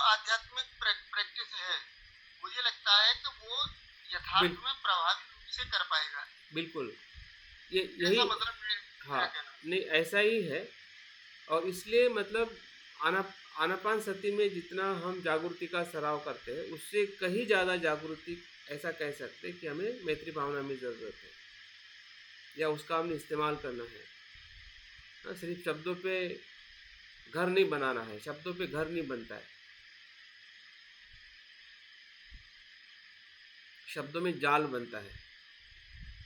आध्यात्मिक प्रैक्टिस है, मुझे लगता है कि वो यथार्थ बिल में प्रभावी रूप से कर पाएगा। बिल्कुल, ये ऐसा यही। मतलब मेरा हाँ, कहना। नहीं ऐसा ही है। और इसलिए मतलब आना आनापान सती में जितना हम जागृति का सराव करते हैं, उससे कहीं ज़्यादा जागृति ऐसा कह सकते हैं कि हमें मैत्री भावना में ज़रूरत है, या उसका हमने इस्तेमाल करना है। हाँ, सिर्फ शब्दों पे घर नहीं बनाना है, शब्दों पे घर नहीं बनता है, शब्दों में जाल बनता है।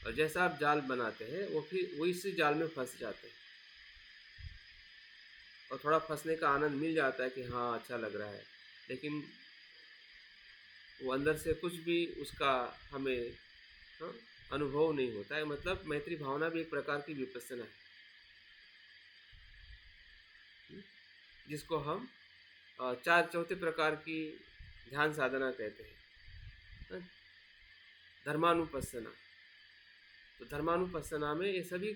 और जैसा आप जाल बनाते हैं वो फिर वो इसी जाल में फंस जाते हैं, और थोड़ा फंसने का आनंद मिल जाता है कि हाँ अच्छा लग रहा है, लेकिन वो अंदर से कुछ भी उसका हमें, हाँ, अनुभव नहीं होता है। मतलब मैत्री भावना भी एक प्रकार की विपස්සना है, जिसको हम चार चौथे प्रकार की ध्यान साधना कहते हैं, हाँ, धर्मानुपස්සना। तो धर्मानुपස්සना में ये सभी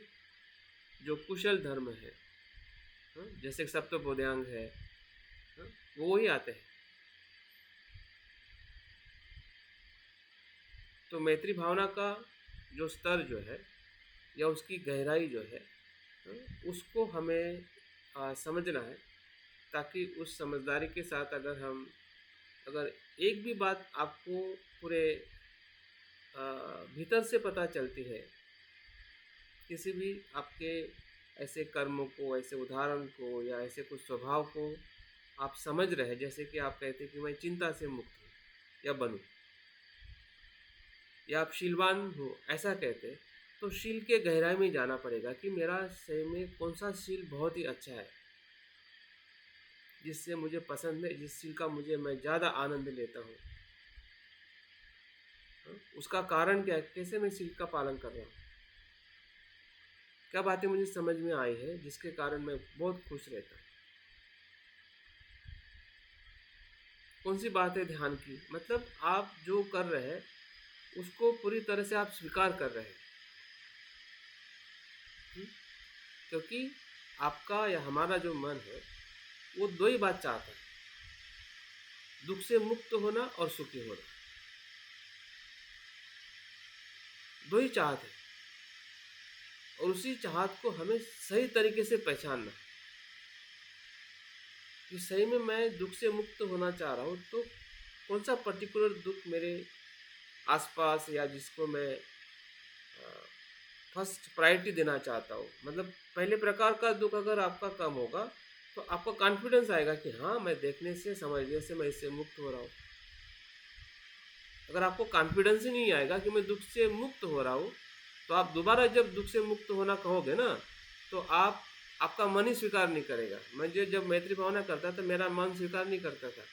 जो कुशल धर्म है, हाँ, जैसे सप्तबोधांग है, हाँ, वो ही आते हैं। तो मैत्री भावना का जो स्तर जो है, या उसकी गहराई जो है, हाँ, उसको हमें समझना है, ताकि उस समझदारी के साथ अगर एक भी बात आपको पूरे भीतर से पता चलती है, किसी भी आपके ऐसे कर्मों को, ऐसे उदाहरण को, या ऐसे कुछ स्वभाव को आप समझ रहे हैं, जैसे कि आप कहते हैं कि मैं चिंता से मुक्त हूँ या बनूँ, या आप शीलवान हो ऐसा कहते हैं, तो शील के गहराई में जाना पड़ेगा कि मेरा सही में कौन सा शील बहुत ही अच्छा है, जिससे मुझे पसंद है, जिस शील का मैं ज़्यादा आनंद लेता हूँ। उसका कारण क्या है, कैसे मैं शील का पालन कर रहा हूँ, क्या बातें मुझे समझ में आई है जिसके कारण मैं बहुत खुश रहता हूँ। कौन सी बात है ध्यान की, मतलब आप जो कर रहे हैं उसको पूरी तरह से आप स्वीकार कर रहे हैं। क्योंकि आपका या हमारा जो मन है वो दो ही बात चाहता है, दुख से मुक्त होना और सुखी होना, दो ही चाहत है। और उसी चाहत को हमें सही तरीके से पहचानना, कि सही में मैं दुख से मुक्त होना चाह रहा हूँ, तो कौन सा पर्टिकुलर दुख मेरे आसपास, या जिसको मैं फर्स्ट प्रायोरिटी देना चाहता हूँ। मतलब पहले प्रकार का दुख अगर आपका कम होगा, तो आपको कॉन्फिडेंस आएगा कि हाँ मैं देखने से समझने से मैं इससे मुक्त हो रहा हूँ। अगर आपको कॉन्फिडेंस ही नहीं आएगा कि मैं दुख से मुक्त हो रहा हूँ, तो आप दोबारा जब दुख से मुक्त होना कहोगे ना, तो आपका मन ही स्वीकार नहीं करेगा। मैं जब मैत्री भावना करता था, मेरा मन स्वीकार नहीं करता था।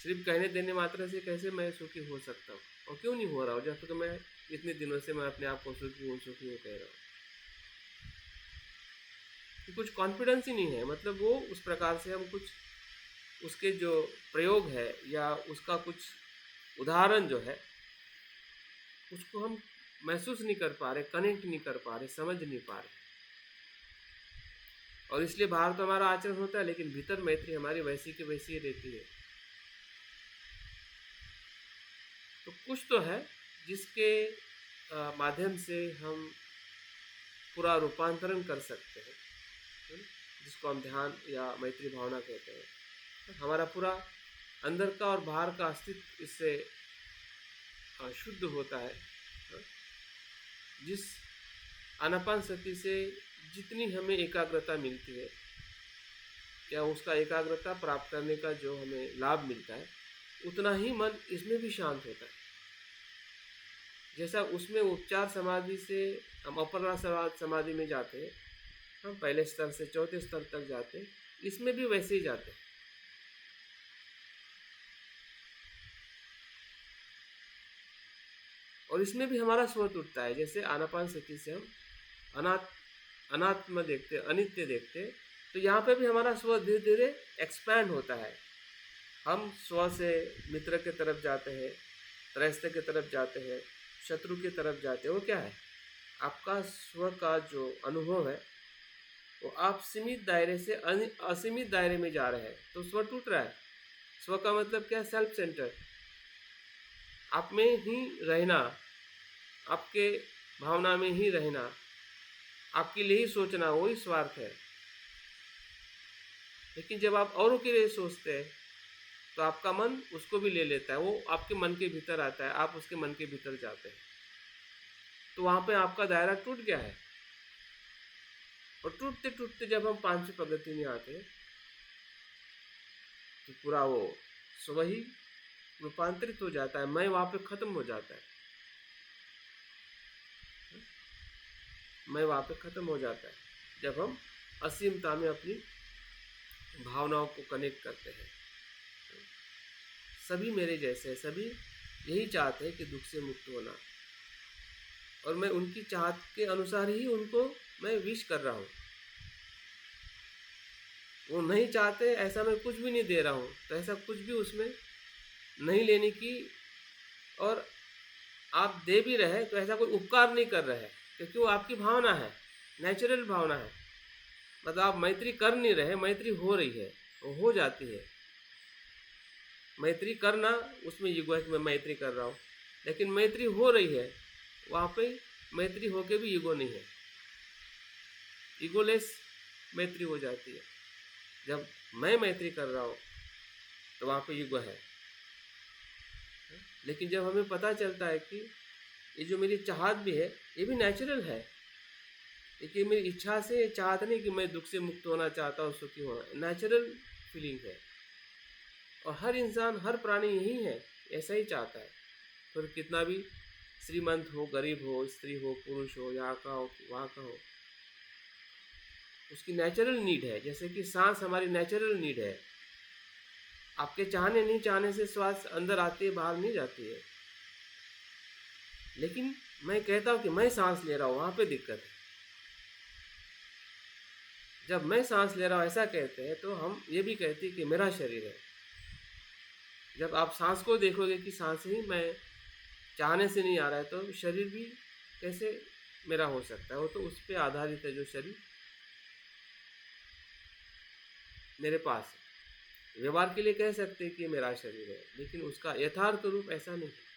सिर्फ कहने देने मात्र से कैसे मैं सुखी हो सकता हूँ, और क्यों नहीं हो रहा हूँ, जब तक मैं इतने दिनों से मैं अपने आप को सुखी हूँ कह रहा हूँ। कि कुछ कॉन्फिडेंस ही नहीं है। मतलब वो उस प्रकार से हम कुछ उसके जो प्रयोग है, या उसका कुछ उदाहरण जो है, उसको हम महसूस नहीं कर पा रहे, कनेक्ट नहीं कर पा रहे, समझ नहीं पा रहे। और इसलिए बाहर तो हमारा आचरण होता है, लेकिन भीतर मैत्री हमारी वैसी की वैसी ही रहती है। तो कुछ तो है जिसके माध्यम से हम पूरा रूपांतरण कर सकते हैं, जिसको हम ध्यान या मैत्री भावना कहते हैं। हमारा पूरा अंदर का और बाहर का अस्तित्व इससे शुद्ध होता है। जिस आनापान सती से जितनी हमें एकाग्रता मिलती है, या उसका एकाग्रता प्राप्त करने का जो हमें लाभ मिलता है, उतना ही मन इसमें भी शांत होता है। जैसा उसमें उपचार समाधि से हम अपर समाधि में जाते हैं, हम पहले स्तर से चौथे स्तर तक जाते हैं, इसमें भी वैसे ही जाते हैं। और इसमें भी हमारा स्वर उठता है। जैसे आनापान सती से हम अनात्म देखते, अनित्य देखते, तो यहाँ पे भी हमारा स्वर धीरे धीरे एक्सपैंड होता है। हम स्व से मित्र के तरफ जाते हैं, त्रैस्थ के तरफ जाते हैं, शत्रु की तरफ जाते हैं। वो क्या है, आपका स्व का जो अनुभव है वो आप सीमित दायरे से असीमित दायरे में जा रहे हैं तो स्व टूट रहा है। स्व का मतलब क्या? सेल्फ सेंटर, आप में ही रहना, आपके भावना में ही रहना, आपके लिए ही सोचना, वही स्वार्थ है। लेकिन जब आप औरों के लिए सोचते हैं तो आपका मन उसको भी ले लेता है, वो आपके मन के भीतर आता है, आप उसके मन के भीतर जाते हैं, तो वहाँ पे आपका दायरा टूट गया है। और टूटते टूटते जब हम पांचवी प्रगति में आते हैं तो पूरा वो स्व ही रूपांतरित हो जाता है, मैं वहाँ पे खत्म हो जाता है, मैं वहाँ पे खत्म हो जाता है जब हम असीमता में अपनी भावनाओं को कनेक्ट करते हैं। सभी मेरे जैसे हैं, सभी यही चाहते हैं कि दुख से मुक्त होना, और मैं उनकी चाहत के अनुसार ही उनको मैं विश कर रहा हूँ। वो नहीं चाहते ऐसा मैं कुछ भी नहीं दे रहा हूँ, तो ऐसा कुछ भी उसमें नहीं लेने की, और आप दे भी रहे तो ऐसा कोई उपकार नहीं कर रहे हैं, क्योंकि वो आपकी भावना है, नेचुरल भावना है। मतलब आप मैत्री कर नहीं रहे, मैत्री हो रही है, वो हो जाती है। मैत्री करना उसमें ईगो है कि मैं मैत्री कर रहा हूँ, लेकिन मैत्री हो रही है, वहाँ पे मैत्री होके भी ईगो नहीं है, ईगोलेस मैत्री हो जाती है। जब मैं मैत्री कर रहा हूँ तो वहाँ पे ईगो है। लेकिन जब हमें पता चलता है कि ये जो मेरी चाहत भी है ये भी नेचुरल है, लेकिन मेरी इच्छा से चाहत नहीं कि मैं दुख से मुक्त होना चाहता हूँ, सुखी होना, नेचुरल फीलिंग है। और हर इंसान, हर प्राणी यही है, ऐसा ही चाहता है। फिर कितना भी श्रीमंत हो, गरीब हो, स्त्री हो, पुरुष हो, यहाँ का हो, वहाँ का हो, उसकी नेचुरल नीड है। जैसे कि सांस हमारी नेचुरल नीड है, आपके चाहने नहीं चाहने से श्वास अंदर आती है, बाहर नहीं जाती है। लेकिन मैं कहता हूँ कि मैं सांस ले रहा हूँ, वहाँ पे दिक्कत है। जब मैं सांस ले रहा हूँ ऐसा कहते हैं तो हम ये भी कहते हैं कि मेरा शरीर है। जब आप सांस को देखोगे कि सांस ही मैं चाहने से नहीं आ रहा है, तो शरीर भी कैसे मेरा हो सकता है? वो तो उस पर आधारित है जो शरीर मेरे पास है। व्यवहार के लिए कह सकते हैं कि मेरा शरीर है, लेकिन उसका यथार्थ रूप ऐसा नहीं है,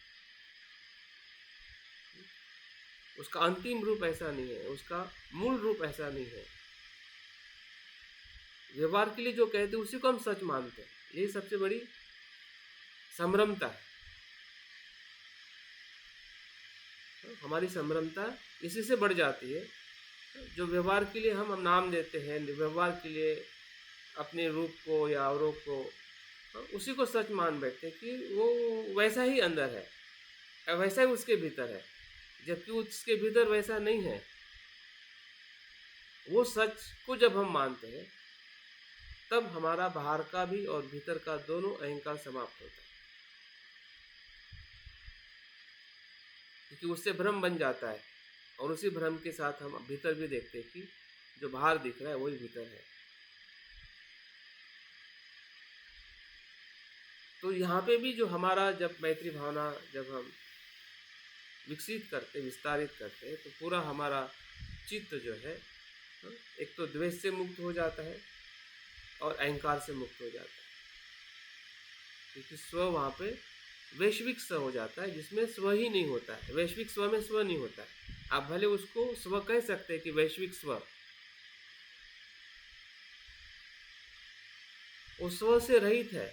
उसका अंतिम रूप ऐसा नहीं है, उसका मूल रूप ऐसा नहीं है। व्यवहार के लिए जो कहते हैं उसी को हम सच मानते हैं, यही सबसे बड़ी संभ्रमता है। हमारी संभ्रमता इसी से बढ़ जाती है। जो व्यवहार के लिए हम नाम देते हैं, व्यवहार के लिए अपने रूप को या औरों को, उसी को सच मान बैठते हैं कि वो वैसा ही अंदर है, वैसा ही उसके भीतर है, जबकि उसके भीतर वैसा नहीं है। वो सच को जब हम मानते हैं तब हमारा बाहर का भी और भीतर का दोनों अहंकार समाप्त होता है, क्योंकि उससे भ्रम बन जाता है। और उसी भ्रम के साथ हम भीतर भी देखते हैं कि जो बाहर दिख रहा है वही भीतर है। तो यहाँ पे भी जो हमारा जब मैत्री भावना जब हम विकसित करते, विस्तारित करते हैं, तो पूरा हमारा चित्त जो है एक तो द्वेष से मुक्त हो जाता है और अहंकार से मुक्त हो जाता है, क्योंकि स्व वहाँ पे वैश्विक स्व हो जाता है, जिसमें स्व ही नहीं होता है। वैश्विक स्व में स्व नहीं होता है। आप भले उसको स्व कह सकते हैं कि वैश्विक स्व, वो स्व से रहित है,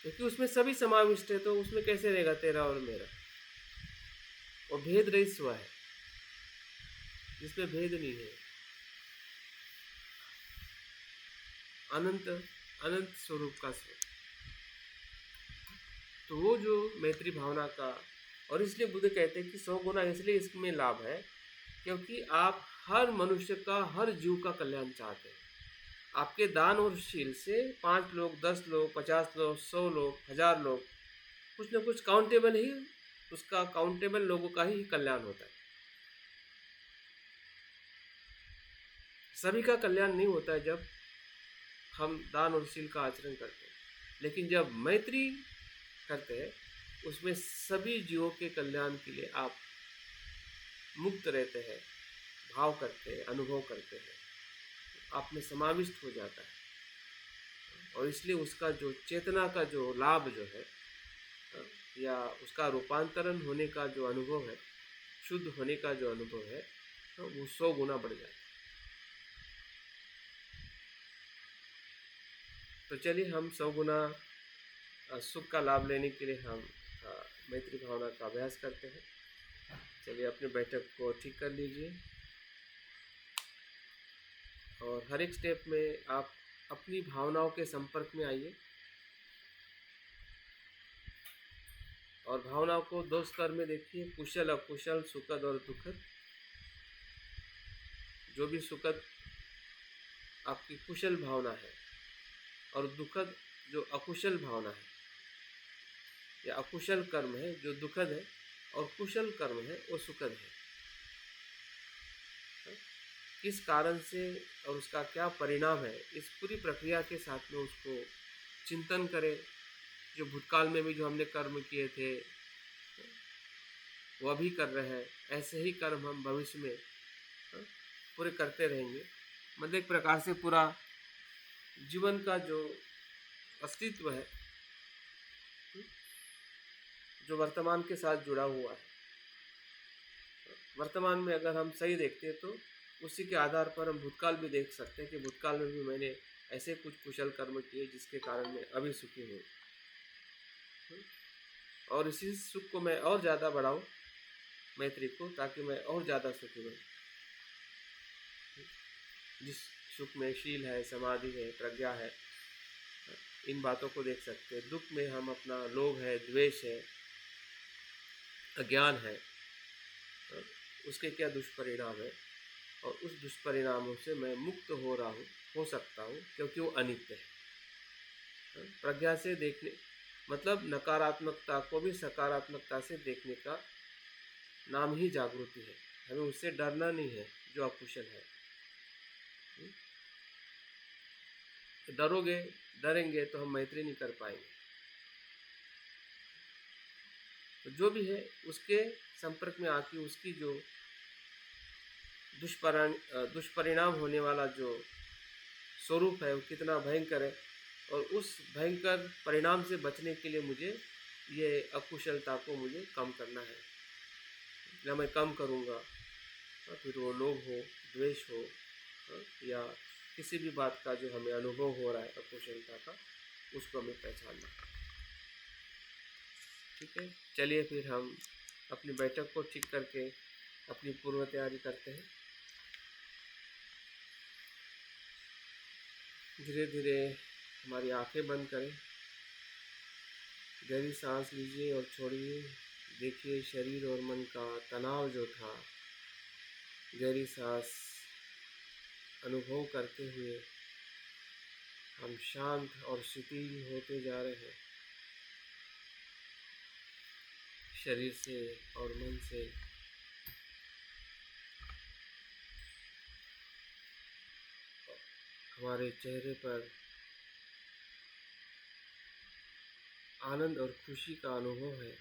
क्योंकि उसमें सभी समाविष्ट है, तो उसमें कैसे रहेगा तेरा और मेरा? वो भेद रहित स्व है, जिसमें भेद नहीं है, अनंत अनंत स्वरूप का स्व। तो वो जो मैत्री भावना का, और इसलिए बुद्ध कहते हैं कि 100 गुना इसलिए इसमें लाभ है क्योंकि आप हर मनुष्य का, हर जीव का कल्याण चाहते हैं। आपके दान और शील से 5 लोग, 10 लोग, 50 लोग, 100 लोग, 1000 लोग, कुछ न कुछ काउंटेबल ही, उसका काउंटेबल लोगों का ही कल्याण होता है। सभी का कल्याण नहीं होता है जब हम दान और शील का आचरण करते हैं, लेकिन जब मैत्री करते हैं उसमें सभी जीवों के कल्याण के लिए आप मुक्त रहते हैं, भाव करते हैं, अनुभव करते हैं, आप में समाविष्ट हो जाता है, और इसलिए उसका जो चेतना का जो लाभ जो है, या उसका रूपांतरण होने का जो अनुभव है, शुद्ध होने का जो अनुभव है, वो 100 गुना बढ़ जाता है। तो चलिए हम 100 गुना सुख का लाभ लेने के लिए हम मैत्री भावना का अभ्यास करते हैं। चलिए अपने बैठक को ठीक कर लीजिए, और हर एक स्टेप में आप अपनी भावनाओं के संपर्क में आइए, और भावनाओं को 2 स्तर में देखिए, कुशल अकुशल, सुखद और दुखद। जो भी सुखद आपकी कुशल भावना है, और दुखद जो अकुशल भावना है या अकुशल कर्म है जो दुखद है, और कुशल कर्म है वो सुखद है। किस कारण से और उसका क्या परिणाम है, इस पूरी प्रक्रिया के साथ में उसको चिंतन करें। जो भूतकाल में भी जो हमने कर्म किए थे वो अभी कर रहे हैं, ऐसे ही कर्म हम भविष्य में पूरे करते रहेंगे। मतलब एक प्रकार से पूरा जीवन का जो अस्तित्व है, जो वर्तमान के साथ जुड़ा हुआ है, वर्तमान में अगर हम सही देखते हैं तो उसी के आधार पर हम भूतकाल भी देख सकते हैं कि भूतकाल में भी मैंने ऐसे कुछ कुशल कर्म किए जिसके कारण मैं अभी सुखी हूँ, और इसी सुख को मैं और ज़्यादा बढ़ाऊँ, मैत्री को, ताकि मैं और ज़्यादा सुखी बनूँ। जिस सुख में शील है, समाधि है, प्रज्ञा है, इन बातों को देख सकते हैं। दुख में हम अपना लोभ है, द्वेष है, अज्ञान है, उसके क्या दुष्परिणाम है, और उस दुष्परिणामों से मैं मुक्त हो सकता हूँ, क्योंकि वो अनित्य है। प्रज्ञा से देखने मतलब नकारात्मकता को भी सकारात्मकता से देखने का नाम ही जागृति है। हमें उससे डरना नहीं है जो अकुशल है। डरेंगे तो हम मैत्री नहीं कर पाएंगे। तो जो भी है उसके संपर्क में आके उसकी जो दुष्परिणाम होने वाला जो स्वरूप है वो कितना भयंकर है, और उस भयंकर परिणाम से बचने के लिए मुझे ये अकुशलता को मुझे कम करना है। जब मैं कम करूँगा, फिर वो लोभ हो, द्वेष हो, या किसी भी बात का जो हमें अनुभव हो रहा है अकुशलता का, उसको हमें पहचानना। ठीक है, चलिए फिर हम अपनी बैठक को ठीक करके अपनी पूर्व तैयारी करते हैं। धीरे धीरे हमारी आंखें बंद करें, गहरी सांस लीजिए और छोड़िए। देखिए शरीर और मन का तनाव जो था, गहरी सांस अनुभव करते हुए हम शांत और शिथिल होते जा रहे हैं, शरीर से और मन से। हमारे चेहरे पर आनंद और खुशी का अनुभव है,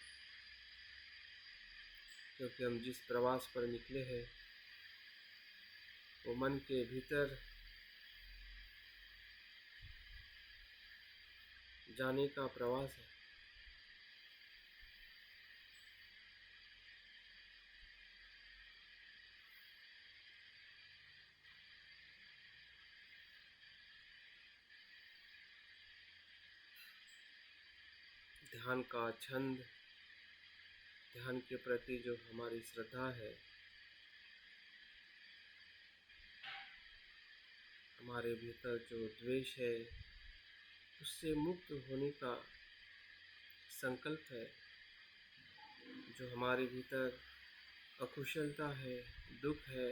क्योंकि हम जिस प्रवास पर निकले हैं वो मन के भीतर जाने का प्रवास है। ध्यान का छंद, ध्यान के प्रति जो हमारी श्रद्धा है, हमारे भीतर जो द्वेष है, उससे मुक्त होने का संकल्प है। जो हमारे भीतर अकुशलता है, दुख है,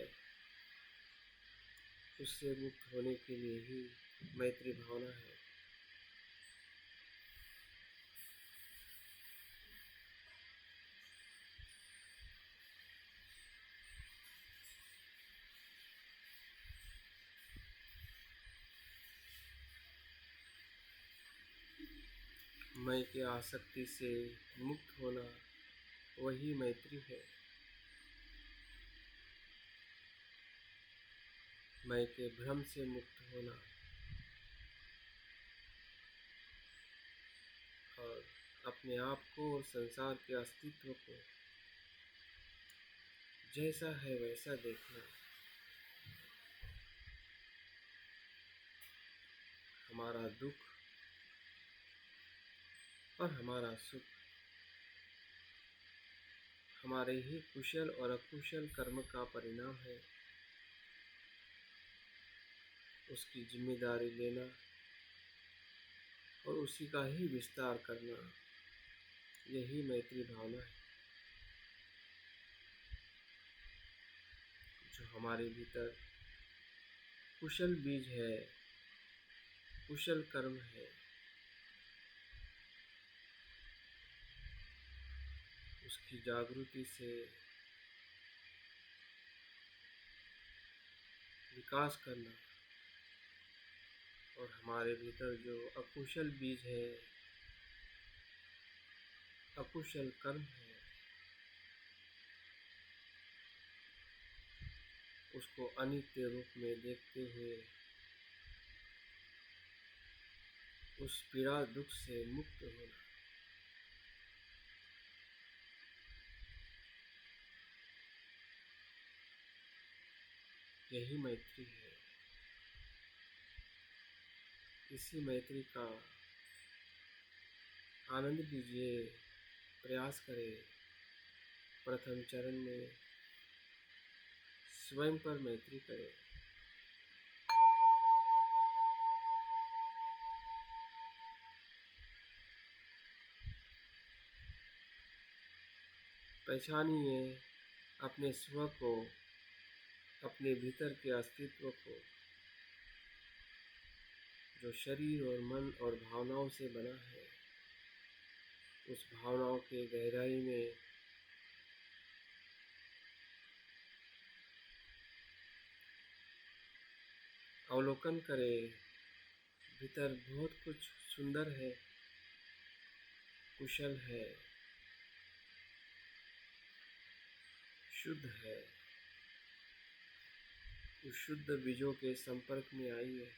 उससे मुक्त होने के लिए ही मैत्री भावना है। मैं की आसक्ति से मुक्त होना वही मैत्री है। मैं के भ्रम से मुक्त होना और अपने आप को और संसार के अस्तित्व को जैसा है वैसा देखना, हमारा दुख और हमारा सुख हमारे ही कुशल और अकुशल कर्म का परिणाम है। उसकी जिम्मेदारी लेना और उसी का ही विस्तार करना, यही मैत्री भावना है जो हमारे भीतर कुशल बीज है, कुशल कर्म है। उसकी जागृति से विकास करना और हमारे भीतर जो अकुशल बीज है, अकुशल कर्म है, उसको अनित्य रूप में देखते हुए उस पीड़ा दुख से मुक्त होना, यही मैत्री है। इसी मैत्री का आनंद लीजिए, प्रयास करें। प्रथम चरण में स्वयं पर मैत्री करें। पहचानिए अपने स्व को, अपने भीतर के अस्तित्व को, जो शरीर और मन और भावनाओं से बना है। उस भावनाओं के गहराई में अवलोकन करें। भीतर बहुत कुछ सुंदर है, कुशल है, शुद्ध है। उस शुद्ध बीजों के संपर्क में आइए,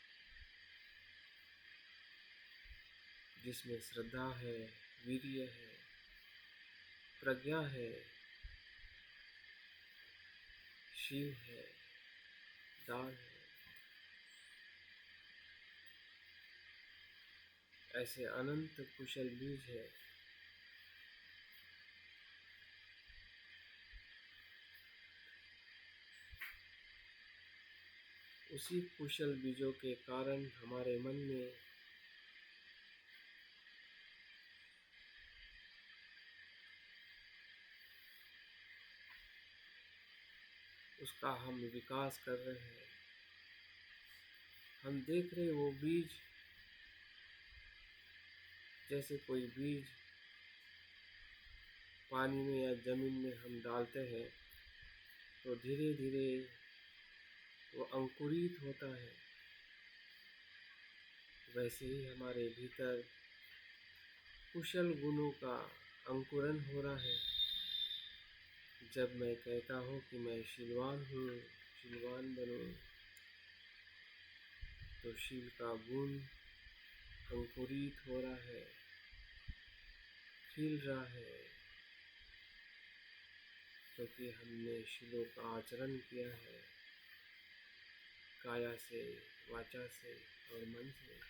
जिसमें श्रद्धा है, वीर्य है, प्रज्ञा है, शील है, दान है। ऐसे अनंत कुशल बीज है। उसी कुशल बीजों के कारण हमारे मन में उसका हम विकास कर रहे हैं। हम देख रहे वो बीज, जैसे कोई बीज पानी में या जमीन में हम डालते हैं तो धीरे धीरे वो अंकुरित होता है। वैसे ही हमारे भीतर कुशल गुणों का अंकुरन हो रहा है। जब मैं कहता हूँ कि मैं शीलवान हूँ, शीलवान बनूँ, तो शील का गुण अंकुरित हो रहा है, खिल रहा है, क्योंकि हमने शीलों का आचरण किया है, काया से, वाचा से और मन से।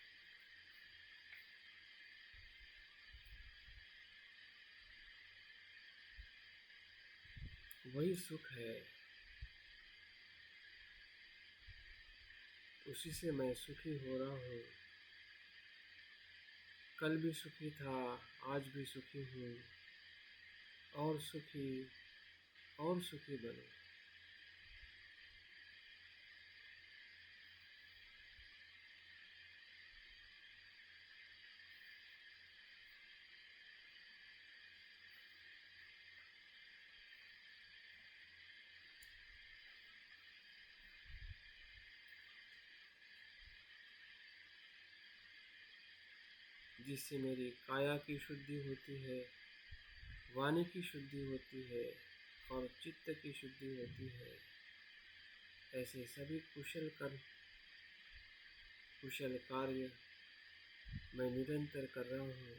वही सुख है, उसी से मैं सुखी हो रहा हूँ। कल भी सुखी था, आज भी सुखी हूँ, और सुखी बनो। जिससे मेरी काया की शुद्धि होती है, वाणी की शुद्धि होती है और चित्त की शुद्धि होती है। ऐसे सभी कुशल कार्य मैं निरंतर कर रहा हूँ।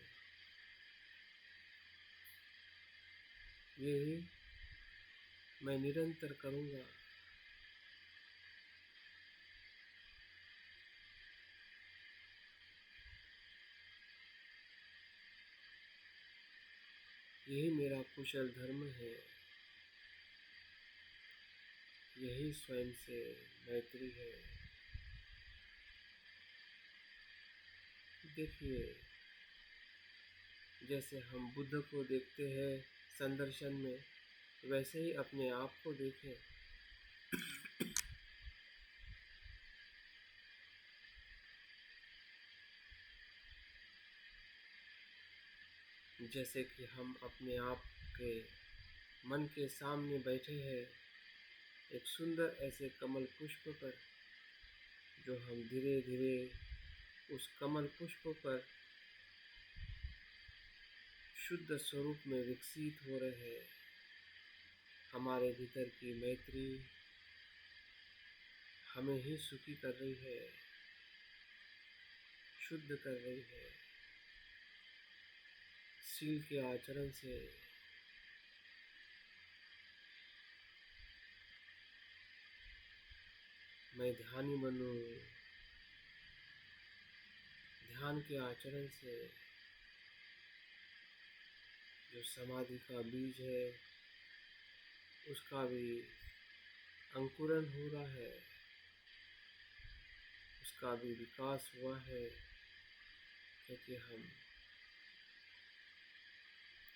यही मैं निरंतर करूँगा। यही मेरा कुशल धर्म है। यही स्वयं से मैत्री है। देखिए, जैसे हम बुद्ध को देखते हैं संदर्शन में, वैसे ही अपने आप को देखें। जैसे कि हम अपने आप के मन के सामने बैठे हैं, एक सुंदर ऐसे कमल पुष्प पर, जो हम धीरे धीरे उस कमल पुष्प पर शुद्ध स्वरूप में विकसित हो रहे हैं। हमारे भीतर की मैत्री हमें ही सुखी कर रही है, शुद्ध कर रही है। शील के आचरण से मैं ध्यानी बनूं, ध्यान के आचरण से जो समाधि का बीज है उसका भी अंकुरण हो रहा है, उसका भी विकास हुआ है, क्योंकि हम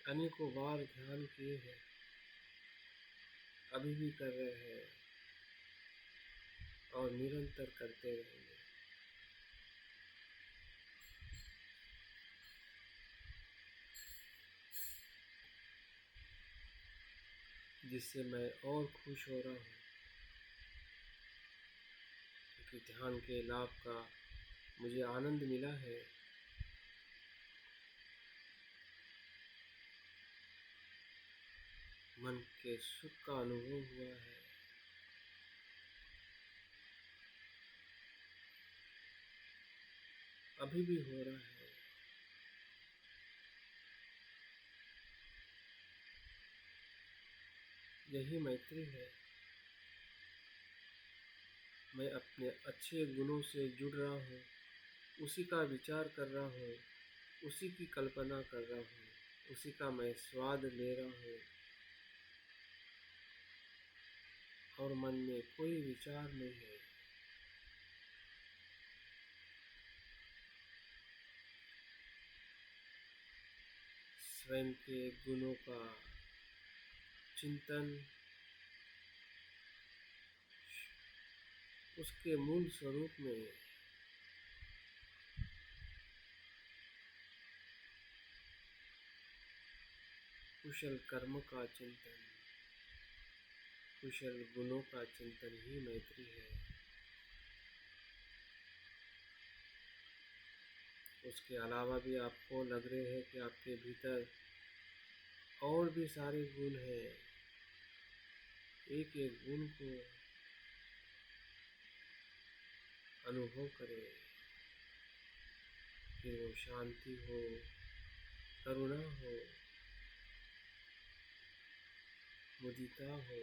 अनेकों बार ध्यान किए हैं, अभी भी कर रहे हैं और निरंतर करते रहेंगे। जिससे मैं और खुश हो रहा हूँ, क्योंकि ध्यान के लाभ का मुझे आनंद मिला है। मन के सुख का अनुभव हुआ है। अभी भी हो रहा है। यही मैत्री है। मैं अपने अच्छे गुणों से जुड़ रहा हूँ, उसी का विचार कर रहा हूँ, उसी की कल्पना कर रहा हूँ, उसी का मैं स्वाद ले रहा हूँ, और मन में कोई विचार नहीं है। स्वयं के गुणों का चिंतन, उसके मूल स्वरूप में कुशल कर्म का चिंतन, कुशल गुणों का चिंतन ही मैत्री है। उसके अलावा भी आपको लग रहे हैं कि आपके भीतर और भी सारे गुण हैं। एक एक गुण को अनुभव करें, कि वो शांति हो, करुणा हो, मुदिता हो,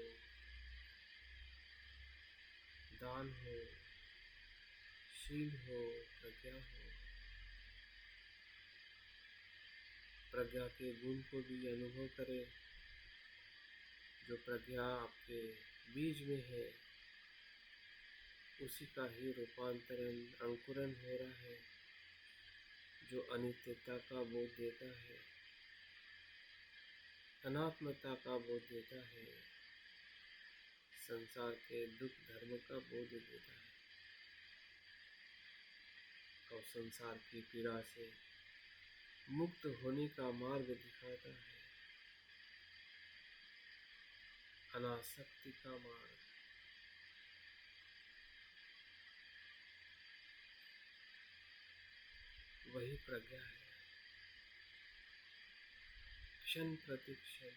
दान हो, शील हो, प्रज्ञा हो। प्रज्ञा के गुण को भी अनुभव करें। जो प्रज्ञा आपके बीज में है, उसी का ही रूपांतरण, अंकुरण हो रहा है, जो अनित्यता का बोध देता है, अनात्मता का बोध देता है, संसार के दुख धर्म का बोध देता है, और संसार की पीड़ा से मुक्त होने का मार्ग दिखाता है, अनासक्ति का मार्ग। वही प्रज्ञा है। क्षण प्रति क्षण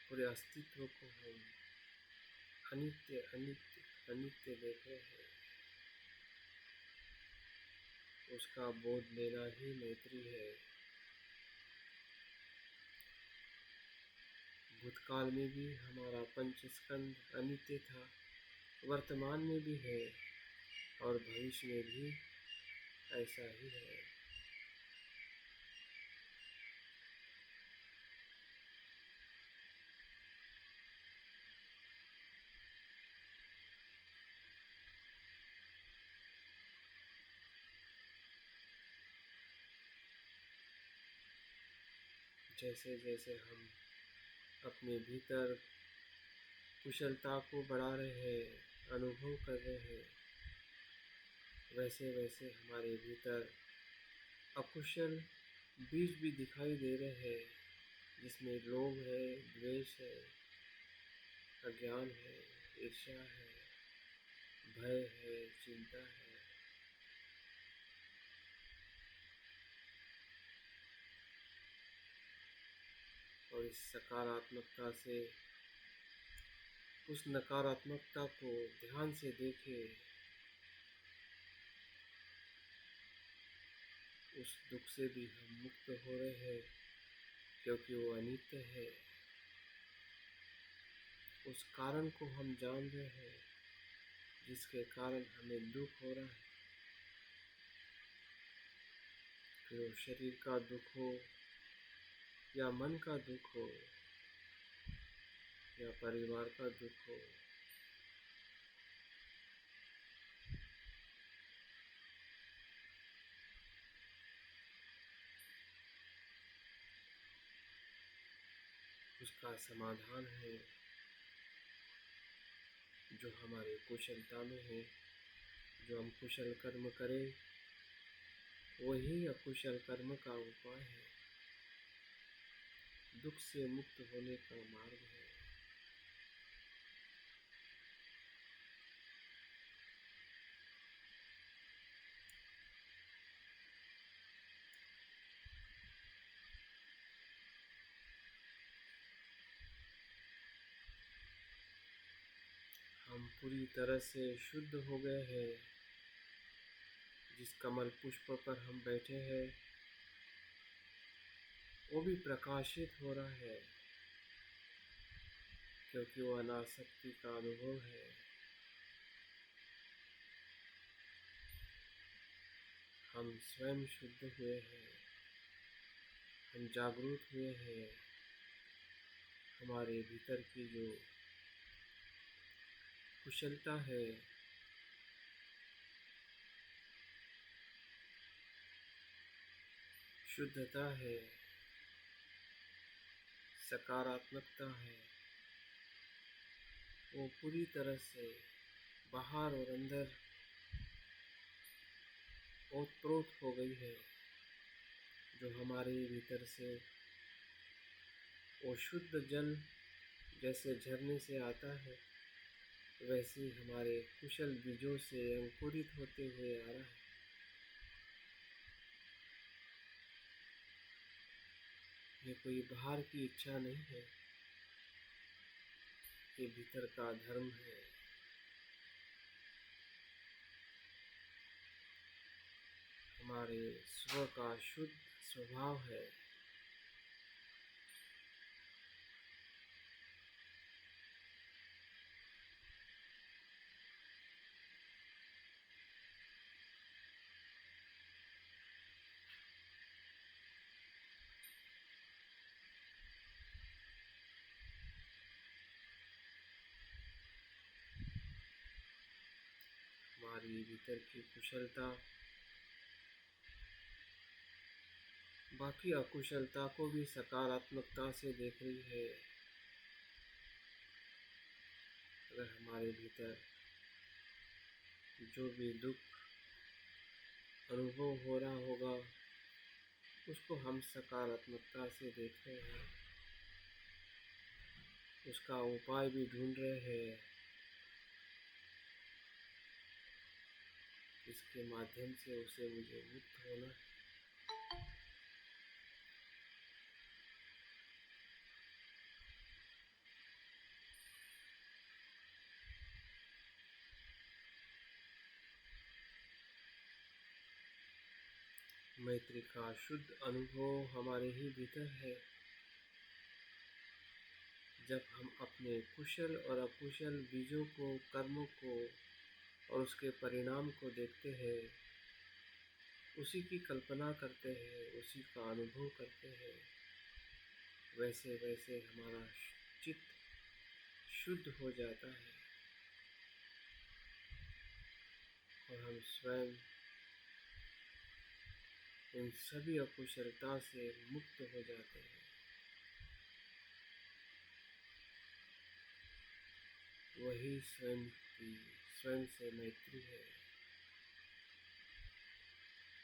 पूरे अस्तित्व को हम अनित्य अनित्य अनित्य देख रहे हैं, उसका बोध लेना ही मैत्री है। भूतकाल में भी हमारा पंचस्कंद अनित्य था, वर्तमान में भी है और भविष्य में भी ऐसा ही है। जैसे जैसे हम अपने भीतर कुशलता को बढ़ा रहे हैं, अनुभव कर रहे हैं, वैसे वैसे हमारे भीतर अकुशल बीज भी दिखाई दे रहे हैं, जिसमें लोभ है, द्वेष है, अज्ञान है, ईर्ष्या है, भय है, चिंता है। और इस सकारात्मकता से उस नकारात्मकता को ध्यान से देखें, उस दुख से भी हम मुक्त हो रहे हैं, क्योंकि वो अनित्य है। उस कारण को हम जान रहे हैं, जिसके कारण हमें दुख हो रहा है। फिर वो शरीर का दुख हो या मन का दुख हो या परिवार का दुख हो, उसका समाधान है जो हमारे कुशलता में है। जो हम कुशल कर्म करें वही अकुशल कर्म का उपाय है, दुख से मुक्त होने का मार्ग है। हम पूरी तरह से शुद्ध हो गए हैं। जिस कमल पुष्प पर हम बैठे हैं वो भी प्रकाशित हो रहा है, क्योंकि वो अनासक्ति का अनुभव है। हम स्वयं शुद्ध हुए हैं, हम जागरूक हुए हैं। हमारे भीतर की जो कुशलता है, शुद्धता है, सकारात्मकता है, वो पूरी तरह से बाहर और अंदर ओतप्रोत हो गई है। जो हमारे भीतर से वो शुद्ध जल जैसे झरने से आता है, वैसे ही हमारे कुशल बीजों से अंकुरित होते हुए आ रहा है। ये कोई बाहर की इच्छा नहीं है, ये भीतर का धर्म है। हमारे स्व का शुद्ध स्वभाव है। हमारी भीतर की कुशलता बाकी अकुशलता को भी सकारात्मकता से देख रही है। अगर हमारे भीतर जो भी दुख अनुभव हो रहा होगा उसको हम सकारात्मकता से देख रहे हैं, उसका उपाय भी ढूंढ रहे हैं। इसके माध्यम से उसे मुझे मुक्त होना है। मैत्री का शुद्ध अनुभव हमारे ही भीतर है। जब हम अपने कुशल और अकुशल बीजों को, कर्मों को और उसके परिणाम को देखते हैं, उसी की कल्पना करते हैं, उसी का अनुभव करते हैं, वैसे वैसे हमारा चित्त शुद्ध हो जाता है और हम स्वयं इन सभी अकुशलता से मुक्त हो जाते हैं। वही स्वयं से मैत्री है।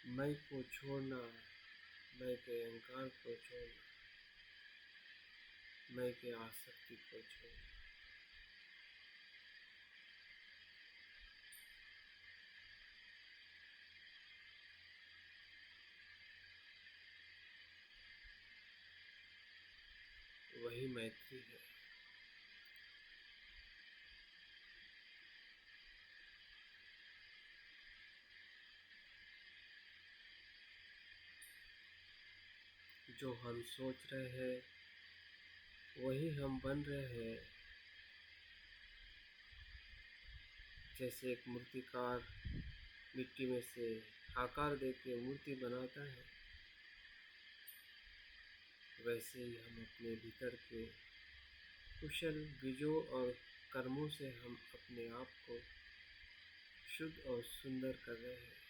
मैं को छोड़ना, मैं के अहंकार को छोड़ना, मैं के आसक्ति को छोड़ना। वही मैत्री है। जो हम सोच रहे हैं वही हम बन रहे हैं। जैसे एक मूर्तिकार मिट्टी में से आकार देके मूर्ति बनाता है, वैसे ही हम अपने भीतर के कुशल बीजों और कर्मों से हम अपने आप को शुद्ध और सुंदर कर रहे हैं।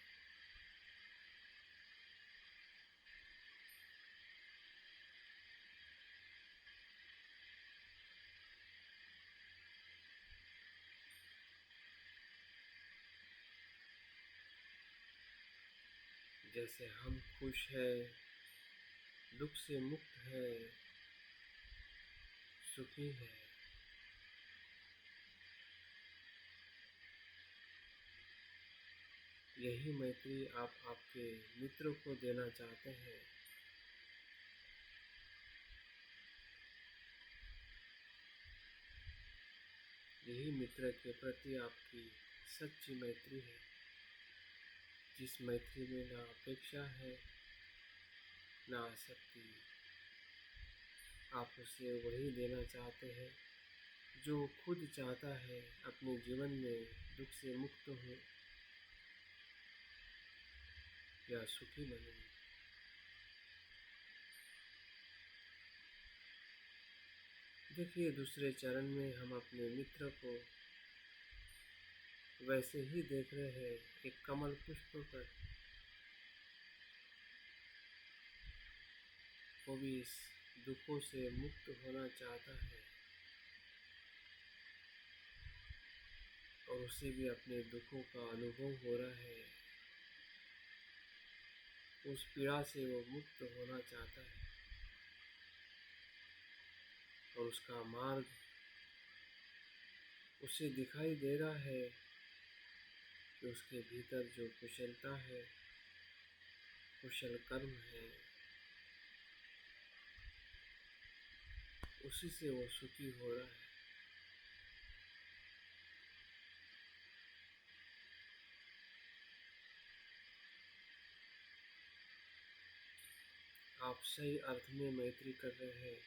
जैसे हम खुश हैं, दुख से मुक्त है, सुखी है, यही मैत्री आप आपके मित्रों को देना चाहते हैं। यही मित्र के प्रति आपकी सच्ची मैत्री है, जिस मैत्री में ना अपेक्षा है, ना आसक्ति। आप उसे वही देना चाहते हैं जो खुद चाहता है अपने जीवन में दुख से मुक्त हो या सुखी बने। देखिए, दूसरे चरण में हम अपने मित्र को वैसे ही देख रहे हैं, एक कमल पुष्प पर। वो भी इस दुखों से मुक्त होना चाहता है और उसे भी अपने दुखों का अनुभव हो रहा है। उस पीड़ा से वो मुक्त होना चाहता है और उसका मार्ग उसे दिखाई दे रहा है कि उसके भीतर जो कुशलता है, कुशल कर्म है, उसी से वो सुखी हो रहा है। आप सही अर्थ में मैत्री कर रहे हैं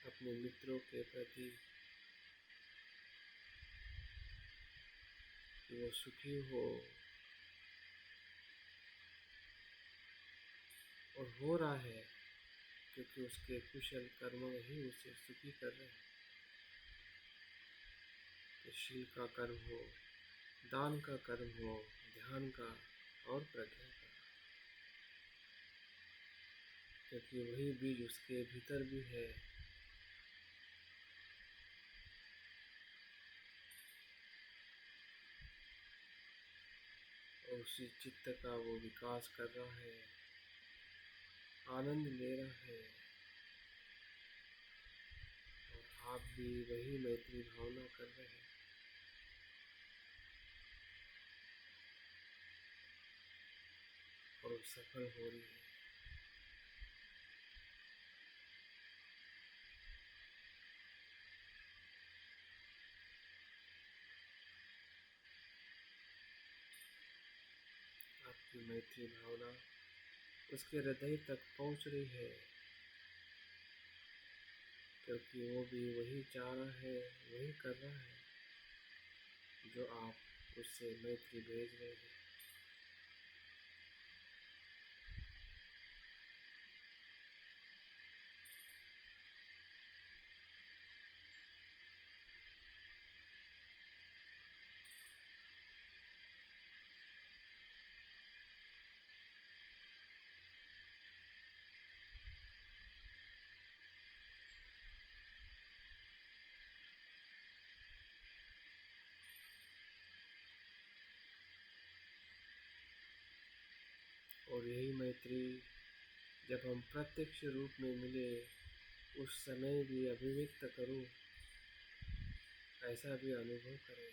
अपने मित्रों के प्रति कि वो सुखी हो, और हो रहा है क्योंकि उसके कुशल कर्म ही उसे सुखी कर रहे हैं। कि शील का कर्म हो, दान का कर्म हो, ध्यान का और प्रज्ञा का, क्योंकि वही बीज उसके भीतर भी है। और उसी चित्त का वो विकास कर रहा है, आनंद ले रहा है। और आप भी वही मैत्री भावना कर रहे हैं और वो सफल हो रही है। आपकी की मैत्री भावना उसके हृदय तक पहुंच रही है, क्योंकि वो भी वही चाह रहा है, वही कर रहा है जो आप उससे मैत्री भेज रहे हैं। और यही मैत्री जब हम प्रत्यक्ष रूप में मिले उस समय भी अभिव्यक्त करूं, ऐसा भी अनुभव करें।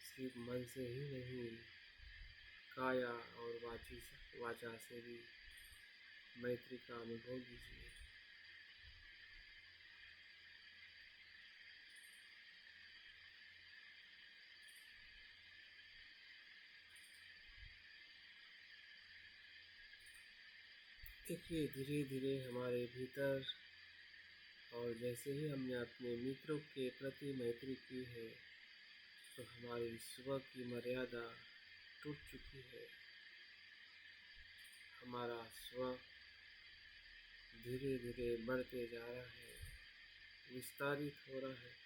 सिर्फ मन से ही नहीं, काया और वाचा से भी मैत्री का अनुभव लीजिए। देखिए, धीरे धीरे हमारे भीतर, और जैसे ही हमने अपने मित्रों के प्रति मैत्री की है, तो हमारी स्व की मर्यादा टूट चुकी है। हमारा स्व धीरे धीरे बढ़ते जा रहा है, विस्तारित हो रहा है।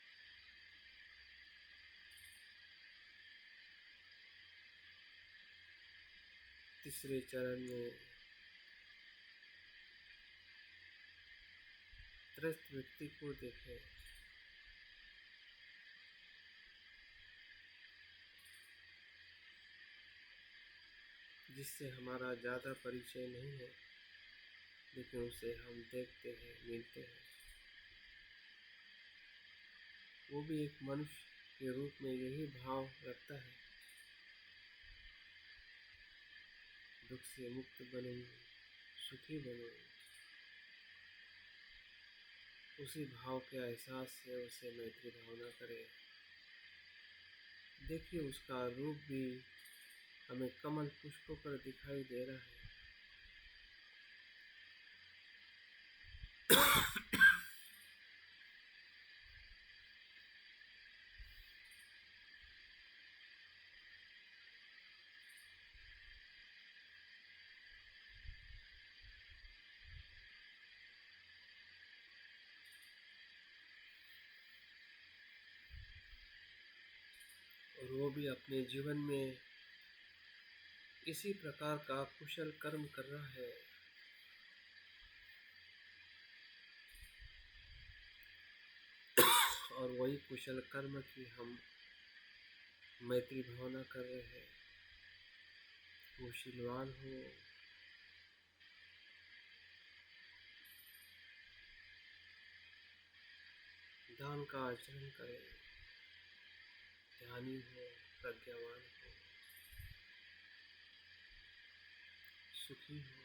तीसरे चरण में त्रस्त व्यक्ति को देखें, जिससे हमारा ज़्यादा परिचय नहीं है, लेकिन उसे हम देखते हैं, मिलते हैं। वो भी एक मनुष्य के रूप में यही भाव रखता है, दुख से मुक्त बनूं, सुखी बनूं। उसी भाव के एहसास से उसे मैत्री भावना करें। देखिए, उसका रूप भी हमें कमल पुष्पों पर दिखाई दे रहा है। और वो भी अपने जीवन में इसी प्रकार का कुशल कर्म कर रहा है। और वही कुशल कर्म की हम मैत्री भावना कर रहे हैं। वो शीलवान हो, दान का आचरण करे, ध्यानी हो, प्रज्ञावान हो, सुखी हो।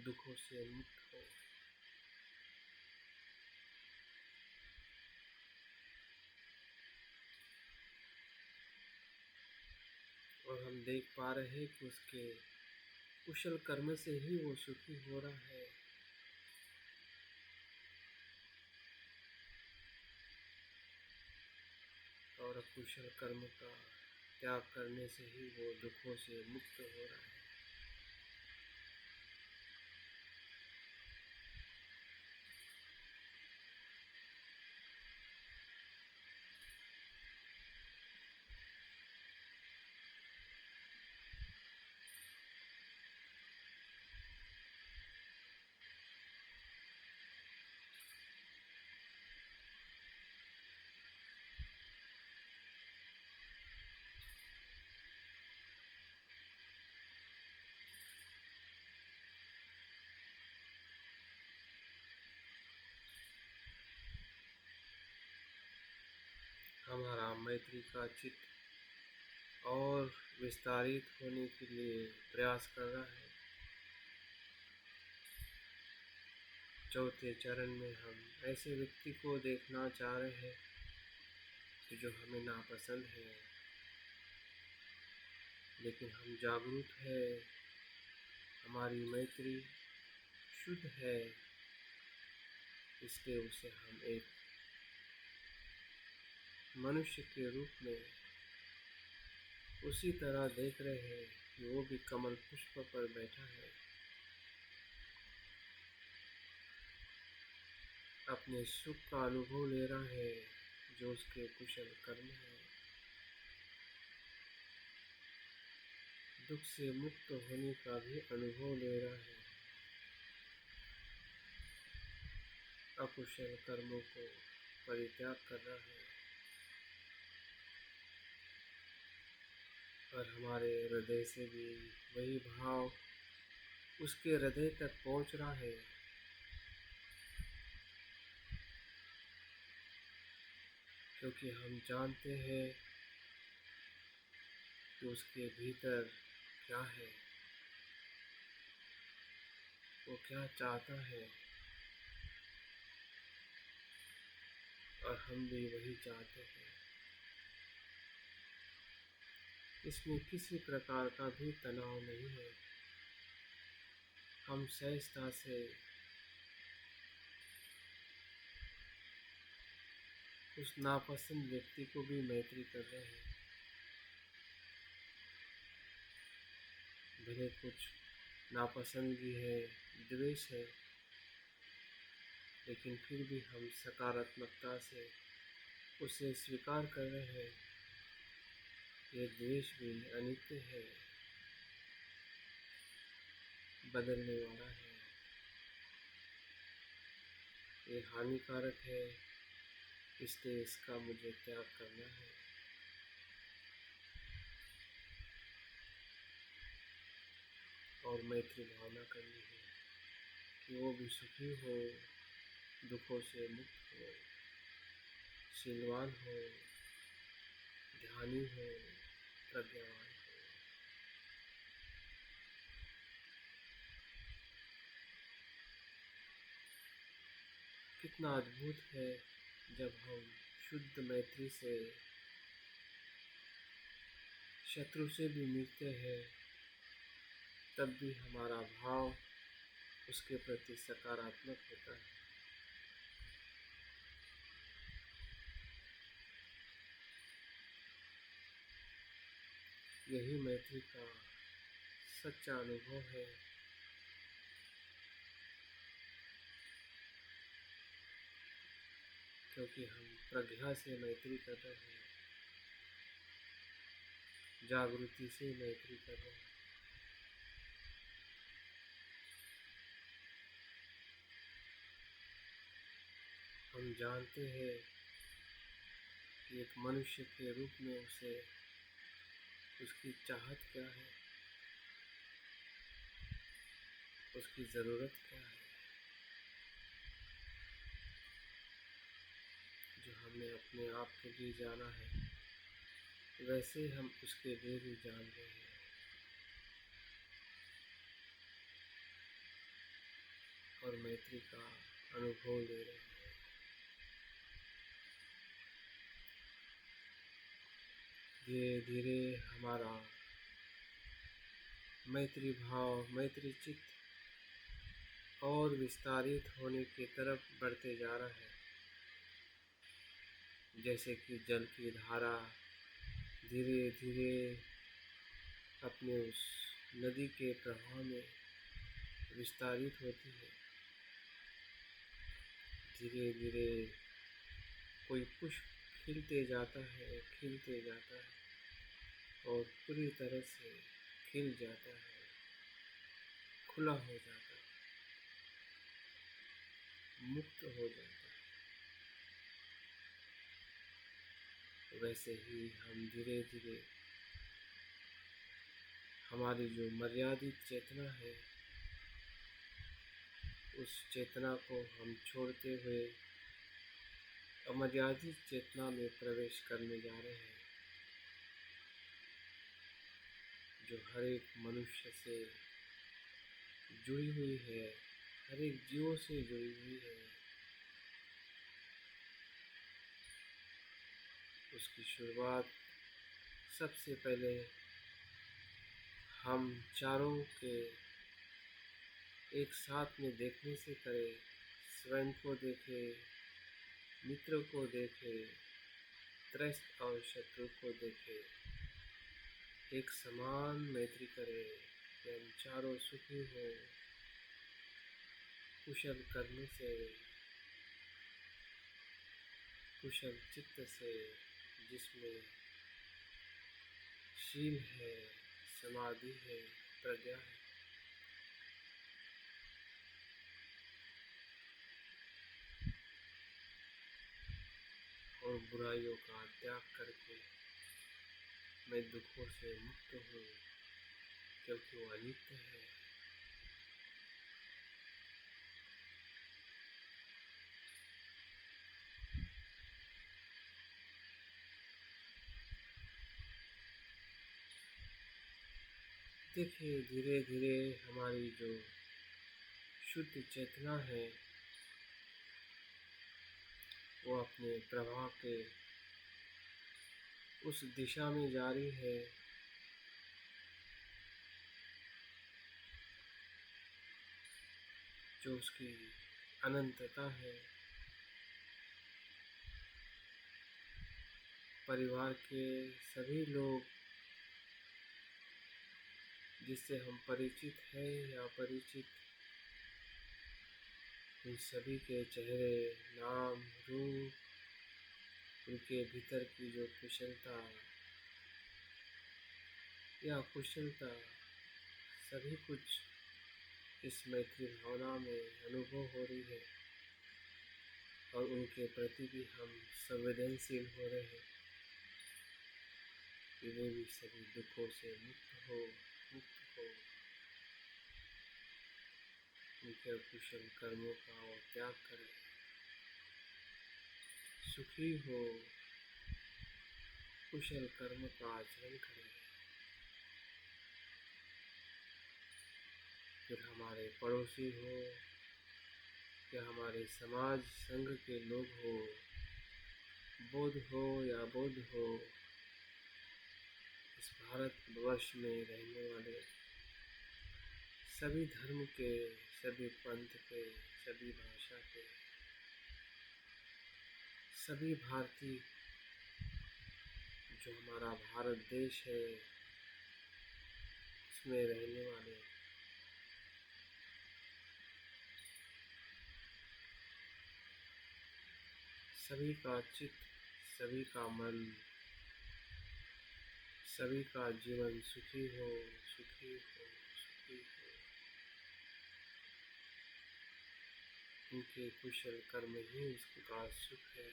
दुखों से मुक्त हो। और हम देख पा रहे हैं कि उसके कुशल कर्म से ही वो सुखी हो रहा है। और कुशल कर्म का त्याग करने से ही वो दुखों से मुक्त हो रहा है। हमारा मैत्री का चित्त और विस्तारित होने के लिए प्रयास कर रहा है। चौथे चरण में हम ऐसे व्यक्ति को देखना चाह रहे हैं कि जो हमें नापसंद है, लेकिन हम जागरूक है, हमारी मैत्री शुद्ध है, इसलिए उसे हम एक मनुष्य के रूप में उसी तरह देख रहे हैं कि वो भी कमल पुष्प पर बैठा है, अपने सुख का अनुभव ले रहा है जो उसके कुशल कर्म है, दुख से मुक्त होने का भी अनुभव ले रहा है, अकुशल कर्मों को परित्याग कर रहा है और हमारे हृदय से भी वही भाव उसके हृदय तक पहुंच रहा है। क्योंकि हम जानते हैं कि उसके भीतर क्या है, वो क्या चाहता है और हम भी वही चाहते हैं। इसमें किसी प्रकार का भी तनाव नहीं है। हम सहजता से उस नापसंद व्यक्ति को भी मैत्री कर रहे हैं। भले कुछ नापसंदगी है, द्वेष है, लेकिन फिर भी हम सकारात्मकता से उसे स्वीकार कर रहे हैं। ये द्वेष भी अनित्य है, बदलने वाला है, ये हानिकारक है, इसलिए इसका मुझे त्याग करना है। और मैत्री भावना करनी है कि वो भी सुखी हो, दुखों से मुक्त हो, शीलवान हो, ध्यानी हो, प्रज्ञावान हो। कितना अद्भुत है जब हम शुद्ध मैत्री से शत्रु से भी मिलते हैं, तब भी हमारा भाव उसके प्रति सकारात्मक होता है। यही मैत्री का सच्चा अनुभव है। क्योंकि हम प्रज्ञा से मैत्री कर रहे हैं, जागृति से मैत्री कर रहे हैं। हम जानते हैं कि एक मनुष्य के रूप में उसे उसकी चाहत क्या है, उसकी ज़रूरत क्या है, जो हमने अपने आप के लिए जाना है, वैसे ही हम उसके लिए भी जान रहे हैं। और मैत्री का अनुभव ले रहे हैं। धीरे धीरे हमारा मैत्री भाव, मैत्री चित्त और विस्तारित होने की तरफ बढ़ते जा रहा है। जैसे कि जल की धारा धीरे धीरे अपने उस नदी के प्रवाह में विस्तारित होती है। धीरे धीरे कोई पुष्प खिलते जाता है, खिलते जाता है और पूरी तरह से खिल जाता है, खुला हो जाता है, मुक्त हो जाता है। वैसे ही हम धीरे धीरे हमारी जो मर्यादित चेतना है, उस चेतना को हम छोड़ते हुए अमर्यादित चेतना में प्रवेश करने जा रहे हैं। जो हर एक मनुष्य से जुड़ी हुई है, हर एक जीवों से जुड़ी हुई है, उसकी शुरुआत सबसे पहले हम चारों के एक साथ में देखने से करें। स्वयं को देखे, मित्र को देखे, त्रस्त और शत्रु को देखे, एक समान मैत्री करे कि हम चारों सुखी हो, कुशल कर्म से, कुशल चित्त से, जिसमें शील है, समाधि है, प्रज्ञा है, और बुराइयों का त्याग करके मैं दुखों से मुक्त हूँ, क्योंकि वो अनित्य है। देखिए, धीरे धीरे हमारी जो शुद्ध चेतना है वो अपने प्रवाह के उस दिशा में जारी है जो उसकी अनंतता है। परिवार के सभी लोग जिससे हम परिचित हैं या अपरिचित, उन सभी के चेहरे, नाम, रूप, उनके भीतर की जो कुशलता या अकुशलता, सभी कुछ इस मैत्री भावना में अनुभव हो रही है, और उनके प्रति भी हम संवेदनशील हो रहे हैं कि वे भी सभी दुखों से मुक्त हो, उनके अकुशल कर्मों का वो त्याग करें, सुखी हो, कुशल कर्म का आचरण करें। फिर हमारे पड़ोसी हो या हमारे समाज संघ के लोग हो, बौद्ध हो या बौद्ध हो, इस भारतवर्ष में रहने वाले सभी धर्म के, सभी पंथ के, सभी भाषा के, सभी भारतीय, जो हमारा भारत देश है उसमें रहने वाले सभी का चित्त, सभी का मन, सभी का जीवन सुखी हो, सुखी हो, सुखी हो। उनके कुशल कर्म ही उसका सुख है।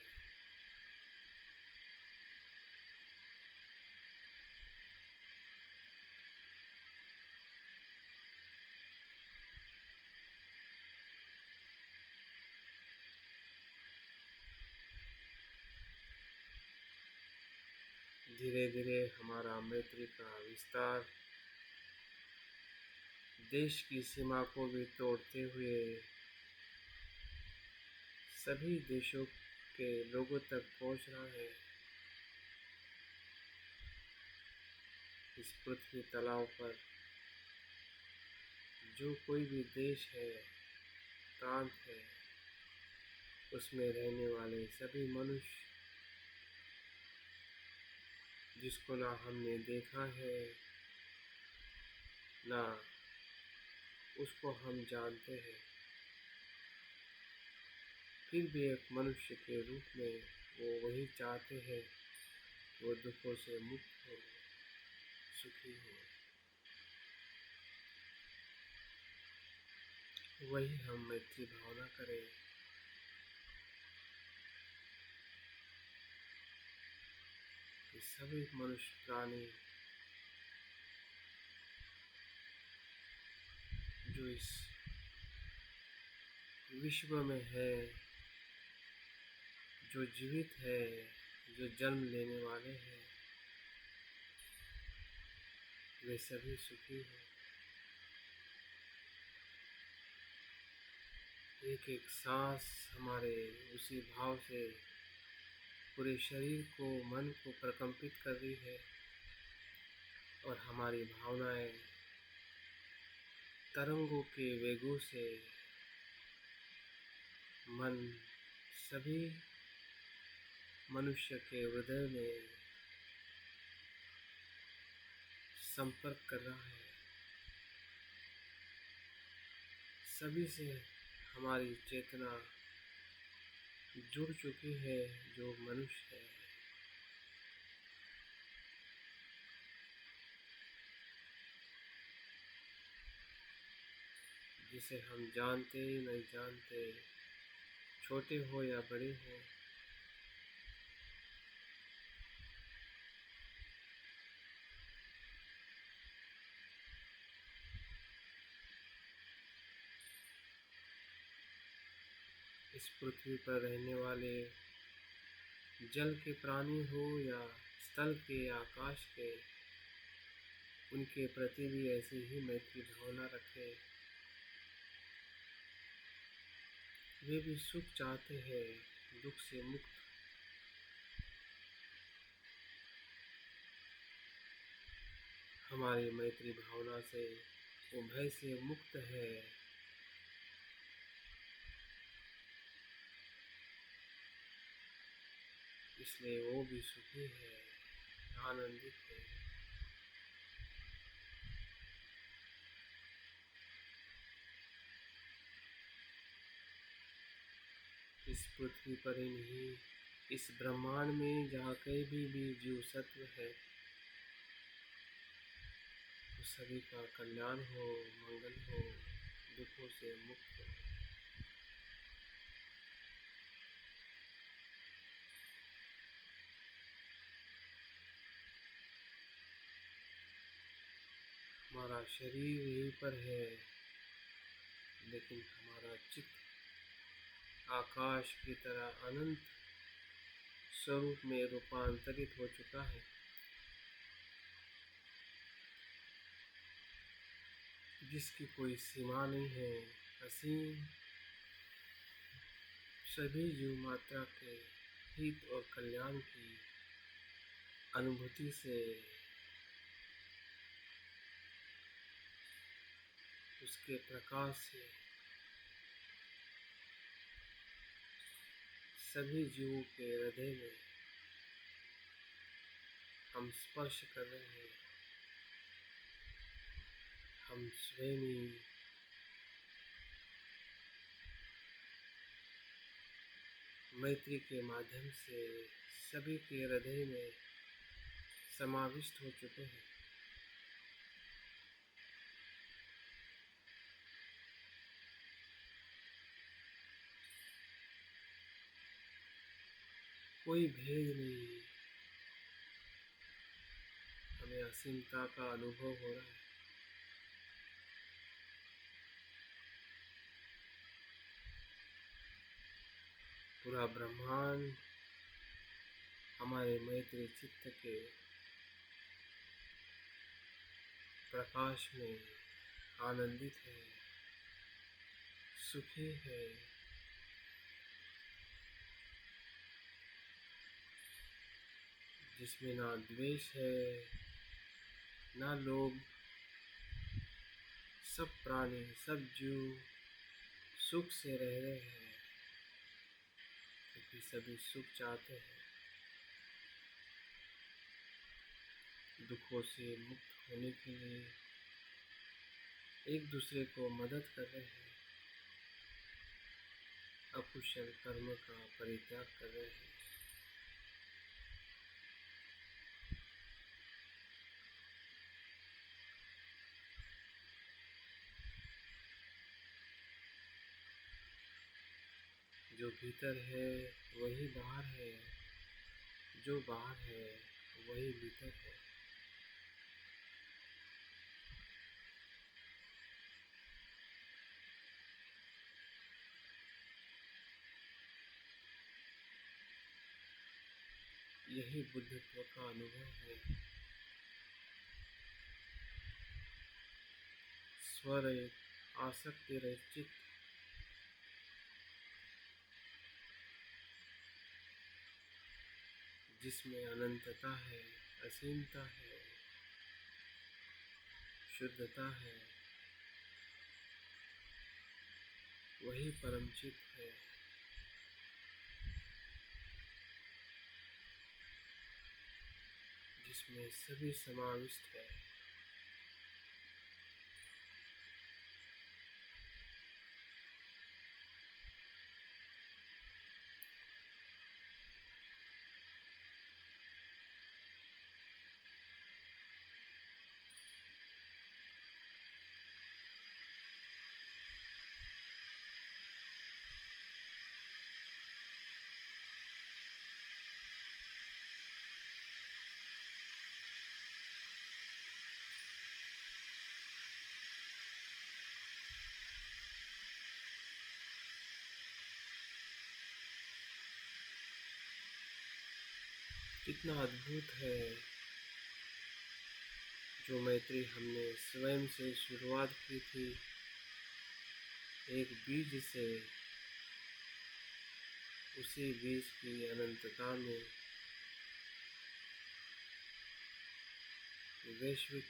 धीरे धीरे हमारा मैत्री का विस्तार देश की सीमा को भी तोड़ते हुए सभी देशों के लोगों तक पहुंच रहा है। इस पृथ्वी तलाव पर जो कोई भी देश है, प्रांत है, उसमें रहने वाले सभी मनुष्य, जिसको ना हमने देखा है ना उसको हम जानते हैं, फिर भी एक मनुष्य के रूप में वो वही चाहते हैं कि वो दुखों से मुक्त हो, सुखी हो। वही हम मैत्री भावना करें। कि सभी मनुष्य प्राणी जो इस विश्व में है, जो जीवित है, जो जन्म लेने वाले हैं, वे सभी सुखी हैं। एक एक सांस हमारे उसी भाव से पूरे शरीर को, मन को प्रकंपित कर रही है और हमारी भावनाएं तरंगों के वेगों से मन सभी मनुष्य के हृदय में संपर्क कर रहा है। सभी से हमारी चेतना जुड़ चुकी है। जो मनुष्य है, जिसे हम जानते नहीं जानते, छोटे हो या बड़े हो, इस पृथ्वी पर रहने वाले जल के प्राणी हो या स्थल के, आकाश के, उनके प्रति भी ऐसी ही मैत्री भावना रखें। वे भी सुख चाहते हैं, दुख से मुक्त। हमारी मैत्री भावना से वो भय से मुक्त है, इसलिए वो भी सुखी है, आनंदित है। इस पृथ्वी पर ही नहीं, इस ब्रह्मांड में जहाँ कहीं भी जीव सत्व है, वो सभी का कल्याण हो, मंगल हो, दुखों से मुक्त हो। हमारा शरीर यहीं पर है, लेकिन हमारा चित्त आकाश की तरह अनंत स्वरूप में रूपांतरित हो चुका है। जिसकी कोई सीमा नहीं है, असीम, सभी जीव मात्रा के हित और कल्याण की अनुभूति से उसके प्रकाश से सभी जीवों के हृदय में हम स्पर्श कर रहे हैं। हम स्वयं ही मैत्री के माध्यम से सभी के हृदय में समाविष्ट हो चुके हैं। कोई भेद नहीं, हमें असीमता का अनुभव हो रहा है। पूरा ब्रह्मांड हमारे मैत्री चित्त के प्रकाश में आनंदित है, सुखी है। जिसमें ना द्वेष है, ना लोभ, सब प्राणी, सब जीव सुख से रह रहे हैं, क्योंकि सभी सुख चाहते हैं। दुखों से मुक्त होने के लिए एक दूसरे को मदद कर रहे हैं, अकुशल कर्म का परित्याग कर रहे हैं। जो भीतर है वही बाहर है, जो बाहर है वही भीतर है। यही बुद्धत्व का अनुभव है। स्वरहित, आसक्ति रहित चित्त, जिसमें अनंतता है, असीमता है, शुद्धता है, वही परम चित्त है। जिसमें सभी समाविष्ट है। कितना अद्भुत है जो मैत्री हमने स्वयं से शुरुआत की थी, एक बीज से, उसी बीज की अनंतता में वैश्विक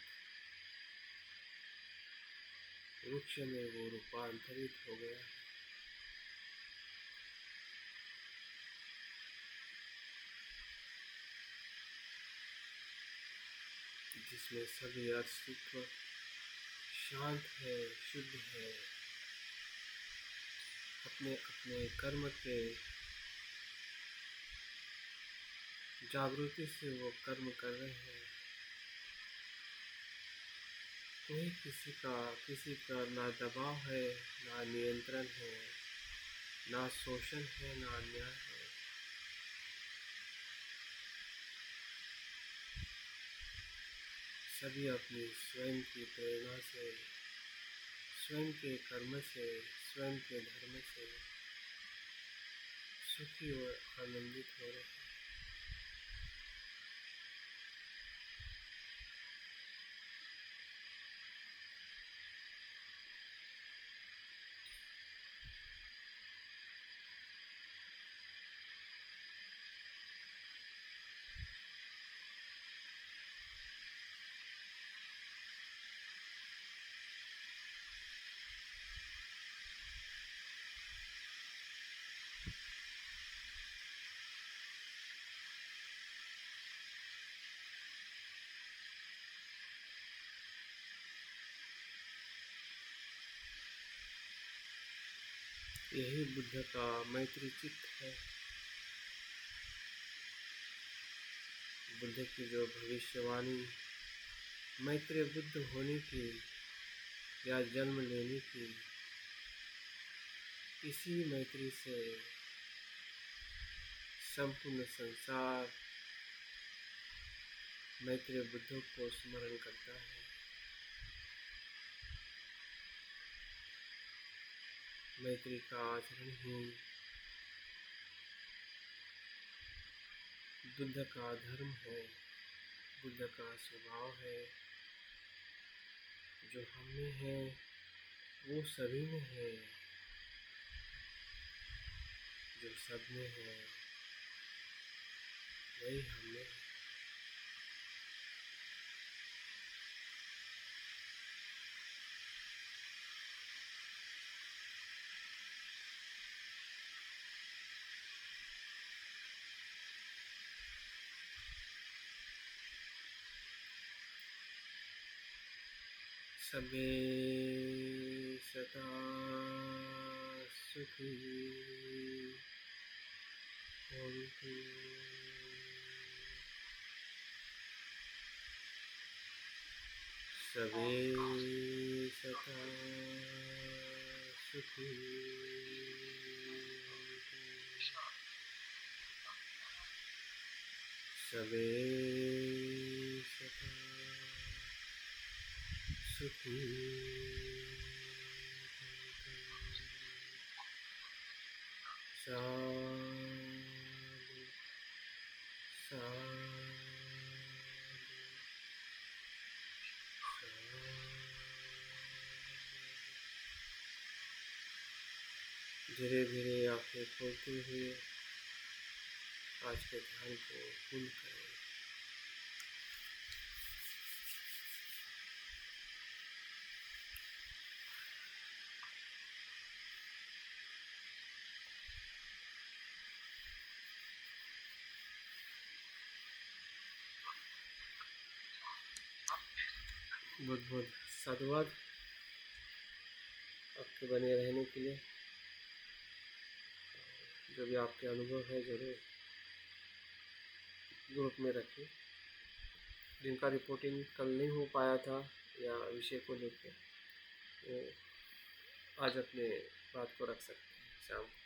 वृक्ष में वो रूपांतरित हो गया है। जिसमें सभी अस्तित्व शांत है, शुद्ध है, अपने अपने कर्म के जागृति से वो कर्म कर रहे हैं। कोई किसी का ना दबाव है, ना नियंत्रण है, ना शोषण है, ना अन्याय है। सभी अपनी स्वयं की प्रेरणा से, स्वयं के कर्म से, स्वयं के धर्म से सुखी और आनंदित हो रहे हैं। यही बुद्ध का मैत्री चित्त है। बुद्ध की जो भविष्यवाणी मैत्री बुद्ध होने की या जन्म लेने की, इसी मैत्री से संपूर्ण संसार मैत्री बुद्ध को स्मरण करता है। मैत्री का आचरण ही बुद्ध का धर्म है, बुद्ध का स्वभाव है। जो हम में है वो सभी में है, जो सब में है वही हम में है। सबे सदा सुखी होन्तु। सबे सदा सुखी होन्तु। सबे सदा सुखी साधु साधु साधु। धीरे धीरे आंखें खोलते हुए आज के ध्यान को पूर्ण करें। बहुत बहुत साधुवाद आपके बने रहने के लिए। जो भी आपके अनुभव है ज़रूर ग्रुप में रखें। जिनका रिपोर्टिंग कल नहीं हो पाया था या विषय को लेकर वो आज अपने बात को रख सकते हैं शाम को।